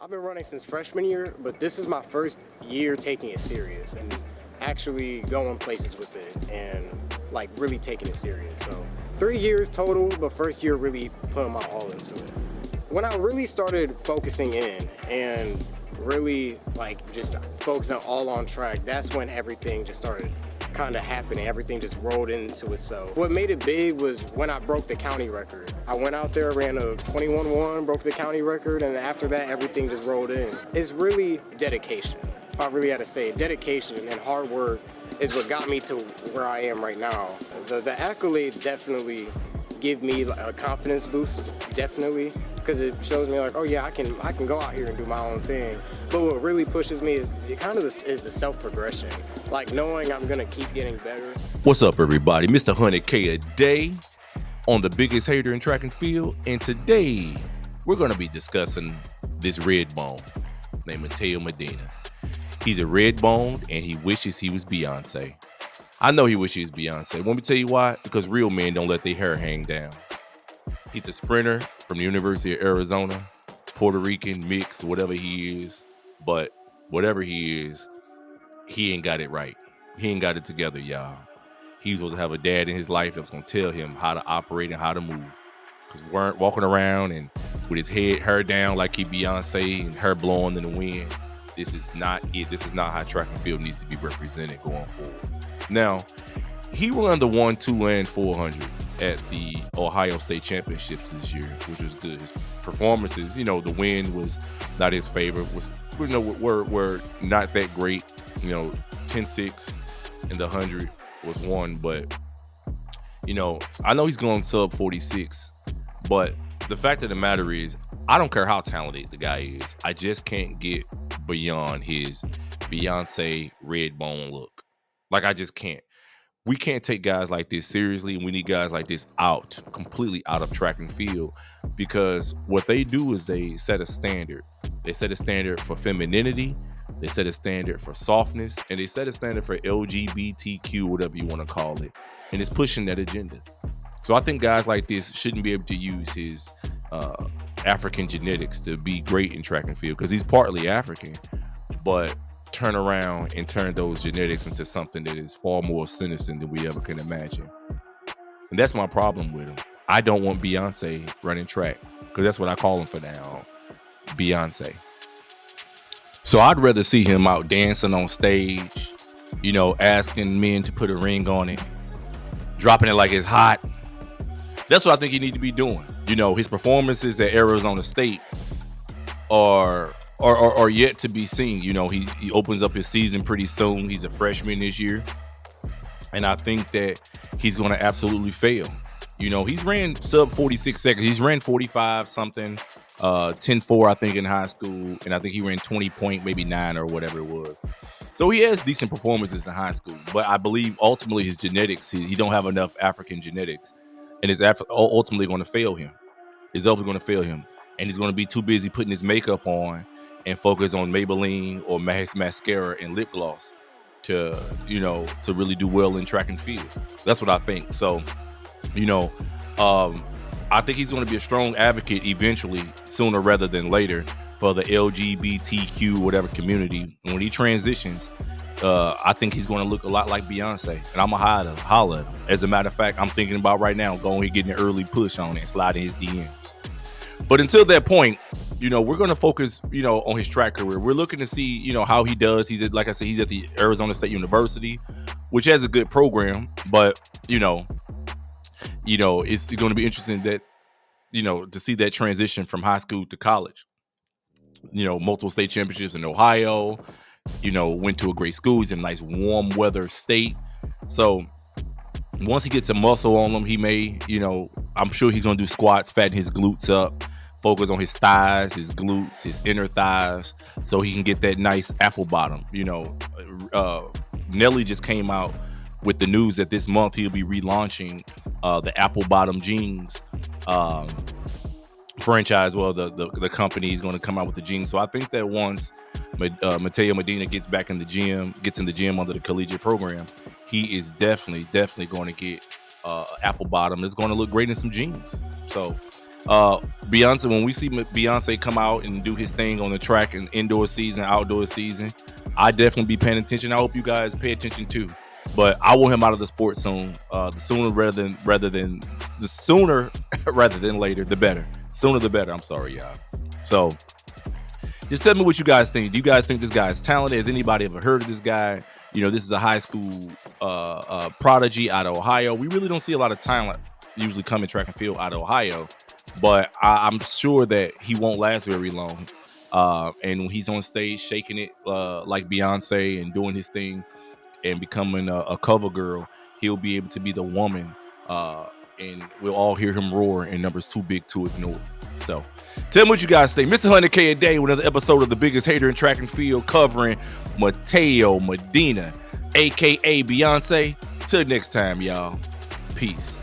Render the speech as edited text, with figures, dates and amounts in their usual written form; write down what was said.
I've been running since freshman year, but this is my first year taking it serious and actually going places with it and like really taking it serious. So 3 years total, but first year really putting my all into it. When I really started focusing in and really like just focusing all on track, that's when everything just started kind of happening. Everything just rolled into itself. What made it big was when I broke the county record. I went out there, ran a 21-1, broke the county record, and after that, everything just rolled in. It's really dedication. If I really had to say it, dedication and hard work is what got me to where I am right now. The accolades definitely give me a confidence boost, definitely, because it shows me like, oh yeah, I can go out here and do my own thing. But what really pushes me is the self-progression, like knowing I'm gonna keep getting better. What's up, everybody? Mr. 100K a day on the biggest hater in track and field, and today we're gonna be discussing this red bone named Mateo Medina. He's a red bone, and he wishes he was Beyonce. I know he wishes he was Beyonce. Want me to tell you why? Because real men don't let their hair hang down. He's a sprinter from the University of Arizona, Puerto Rican, mixed, whatever he is. But whatever he is, he ain't got it right. He ain't got it together, y'all. He's supposed to have a dad in his life that's going to tell him how to operate and how to move. Because weren't walking around and with his hair down like he Beyonce and hair blowing in the wind. This is not it. This is not how track and field needs to be represented going forward. Now, he ran the 1, 2, and 400 at the Ohio State Championships this year, which was good. His performances, the win was not his favor. Were not that great. 10-6 in the 100 was one, but I know he's going sub 46, but the fact of the matter is, I don't care how talented the guy is. I just can't get beyond his Beyonce red bone look. Like, I just can't. We can't take guys like this seriously, and we need guys like this completely out of track and field, because what they do is they set a standard. They set a standard for femininity, they set a standard for softness, and they set a standard for LGBTQ, whatever you want to call it, and it's pushing that agenda. So I think guys like this shouldn't be able to use his African genetics to be great in track and field, because he's partly African, but turn around and turn those genetics into something that is far more sinister than we ever can imagine. And that's my problem with him. I don't want Beyonce running track, because that's what I call him for now, Beyonce. So I'd rather see him out dancing on stage, asking men to put a ring on it, dropping it like it's hot. That's what I think he need to be doing. His performances at Arizona State are yet to be seen. He opens up his season pretty soon. He's a freshman this year, and I think that he's going to absolutely fail. He's ran sub 46 seconds. He's ran 45 something, 10-4 I think in high school, and I think he ran 20 point, maybe 9 or whatever it was. So he has decent performances in high school, but I believe ultimately his genetics, he don't have enough African genetics, and it's ultimately going to fail him. It's ultimately going to fail him, and he's going to be too busy putting his makeup on and focus on Maybelline or mascara and lip gloss to really do well in track and field. That's what I think. So, I think he's going to be a strong advocate eventually, sooner rather than later, for the LGBTQ whatever community. And when he transitions, I think he's going to look a lot like Beyonce, and I'm going to holler at him. As a matter of fact, I'm thinking about right now going and getting an early push on it and sliding his DMs. But until that point, we're going to focus, on his track career. We're looking to see, how he does. He's at the Arizona State University, which has a good program. But, it's going to be interesting that, to see that transition from high school to college. Multiple state championships in Ohio, went to a great school. He's in a nice warm weather state. So once he gets a muscle on him, he may, I'm sure he's going to do squats, fatten his glutes up, focus on his thighs, his glutes, his inner thighs, so he can get that nice apple bottom. Nelly just came out with the news that this month he'll be relaunching the apple bottom jeans franchise. Well, the company is going to come out with the jeans. So I think that once Mateo Medina gets in the gym under the collegiate program, he is definitely going to get apple bottom. It's going to look great in some jeans. So Beyonce, when we see Beyonce come out and do his thing on the track and indoor season, outdoor season, I definitely be paying attention. I hope you guys pay attention too. But I want him out of the sport soon. The sooner the sooner rather than later, the better. Sooner the better. I'm sorry, y'all. So just tell me what you guys think. Do you guys think this guy is talented? Has anybody ever heard of this guy? You know, this is a high school prodigy out of Ohio. We really don't see a lot of talent usually come in track and field out of Ohio, but I'm sure that he won't last very long. And when he's on stage shaking it like Beyonce and doing his thing and becoming a cover girl, he'll be able to be the woman, and we'll all hear him roar, and numbers too big to ignore. So tell me what you guys think. Mr. 100K a day with another episode of the biggest hater in track and field, covering Mateo Medina, aka Beyonce. Till next time, y'all. Peace.